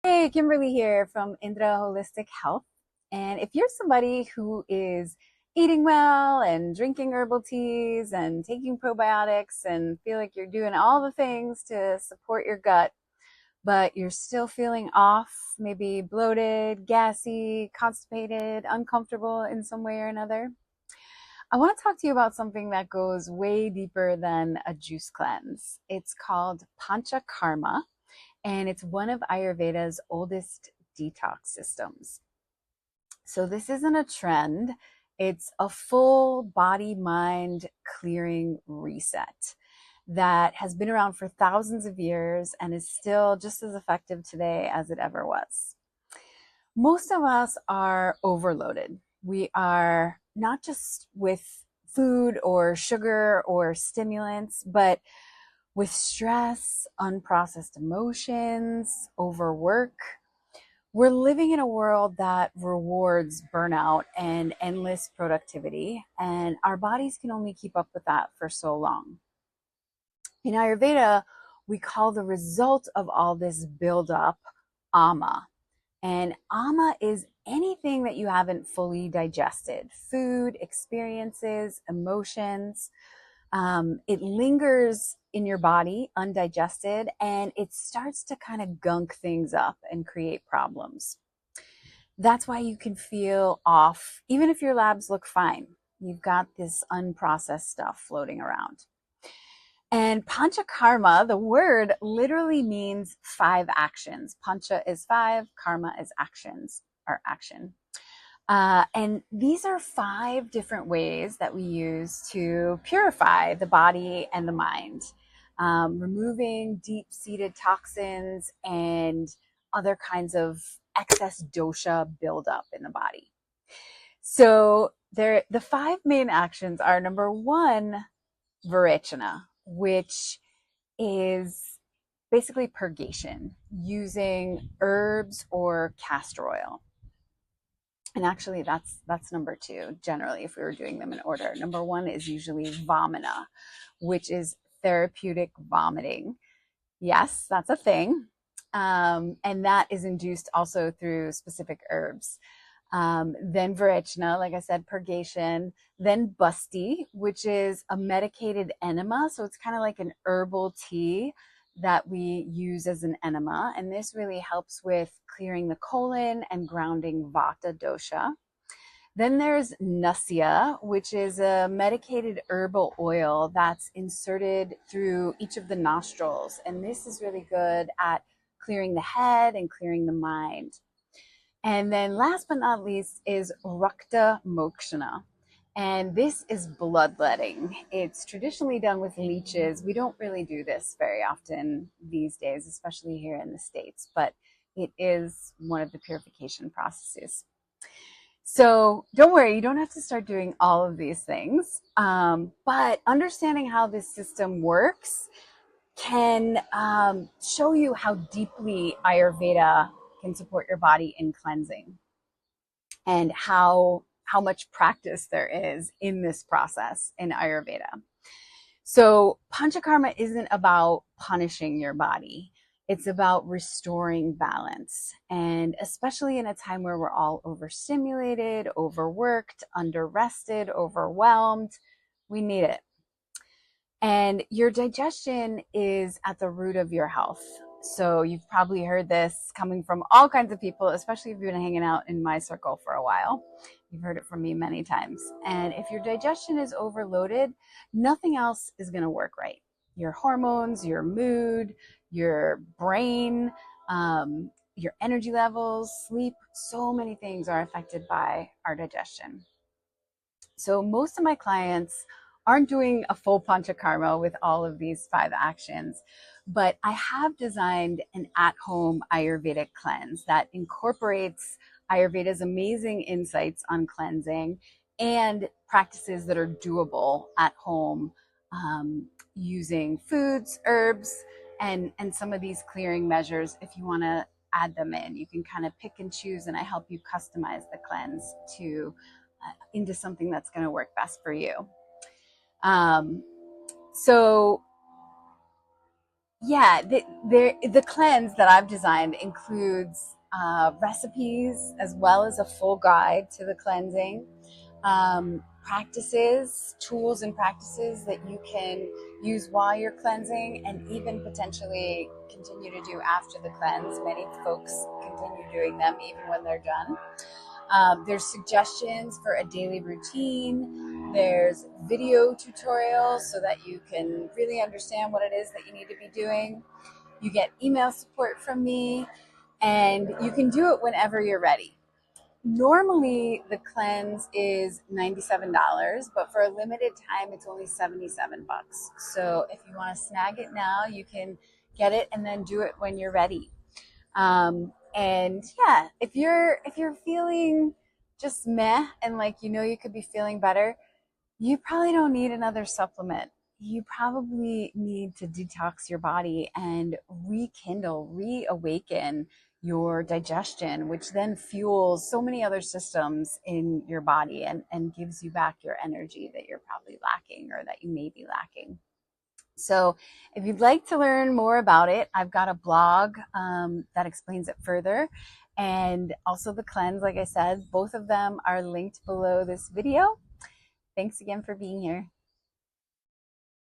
Hey, Kimberly here from Indra Holistic Health. And if you're somebody who is eating well and drinking herbal teas and taking probiotics and feel like you're doing all the things to support your gut, but you're still feeling off, maybe bloated, gassy, constipated, uncomfortable in some way or another, I want to talk to you about something that goes way deeper than a juice cleanse. It's called Panchakarma, and it's one of Ayurveda's oldest detox systems. So this isn't a trend, it's a full body mind clearing reset that has been around for thousands of years and is still just as effective today as it ever was. Most of us are overloaded. We are not just with food or sugar or stimulants, but with stress, unprocessed emotions, overwork. We're living in a world that rewards burnout and endless productivity, and our bodies can only keep up with that for so long. In Ayurveda, we call the result of all this buildup ama. And ama is anything that you haven't fully digested: food, experiences, emotions. It lingers in your body undigested, and it starts to kind of gunk things up and create problems. That's why you can feel off, even if your labs look fine. You've got this unprocessed stuff floating around. And Panchakarma, the word literally means five actions. Pancha is five, karma is actions or action. And these are five different ways that we use to purify the body and the mind, removing deep-seated toxins and other kinds of excess dosha buildup in the body. So the five main actions are: number one, Virechana, which is basically purgation using herbs or castor oil. And actually, that's number two, generally, if we were doing them in order. Number one is usually vamana, which is therapeutic vomiting. Yes, that's a thing. And that is induced also through specific herbs. Then Virechana, like I said, purgation. Then Basti, which is a medicated enema. So it's kind of like an herbal tea that we use as an enema. And this really helps with clearing the colon and grounding Vata dosha. Then there's Nasya, which is a medicated herbal oil that's inserted through each of the nostrils. And this is really good at clearing the head and clearing the mind. And then last but not least is Rakta Mokshana. And this is bloodletting. It's traditionally done with leeches. We don't really do this very often these days, especially here in the States, but it is one of the purification processes. So don't worry, you don't have to start doing all of these things. But understanding how this system works can show you how deeply Ayurveda can support your body in cleansing, and how much practice there is in this process in Ayurveda. So Panchakarma isn't about punishing your body. It's about restoring balance. And especially in a time where we're all overstimulated, overworked, underrested, overwhelmed, we need it. And your digestion is at the root of your health. So you've probably heard this coming from all kinds of people, especially if you've been hanging out in my circle for a while. You've heard it from me many times. And if your digestion is overloaded, nothing else is going to work right. Your hormones, your mood, your brain, your energy levels, sleep, so many things are affected by our digestion. So most of my clients aren't doing a full panchakarma with all of these five actions, but I have designed an at-home Ayurvedic cleanse that incorporates Ayurveda's amazing insights on cleansing and practices that are doable at home, using foods, herbs, and some of these clearing measures. If you want to add them in, you can kind of pick and choose, and I help you customize the cleanse to into something that's going to work best for you. So Yeah, the cleanse that I've designed includes recipes as well as a full guide to the cleansing, practices, tools, and practices that you can use while you're cleansing and even potentially continue to do after the cleanse. Many folks continue doing them even when they're done. There's suggestions for a daily routine. There's video tutorials so that you can really understand what it is that you need to be doing. You get email support from me, and you can do it whenever you're ready. Normally, the cleanse is $97, but for a limited time, it's only 77 bucks. So if you want to snag it now, you can get it and then do it when you're ready. And yeah, if you're feeling just meh and like you could be feeling better, you probably don't need another supplement. You probably need to detox your body and rekindle, reawaken your digestion, which then fuels so many other systems in your body and gives you back your energy that you're probably lacking or that you may be lacking. So if you'd like to learn more about it, I've got a blog that explains it further. And also the cleanse, like I said, both of them are linked below this video. Thanks again for being here.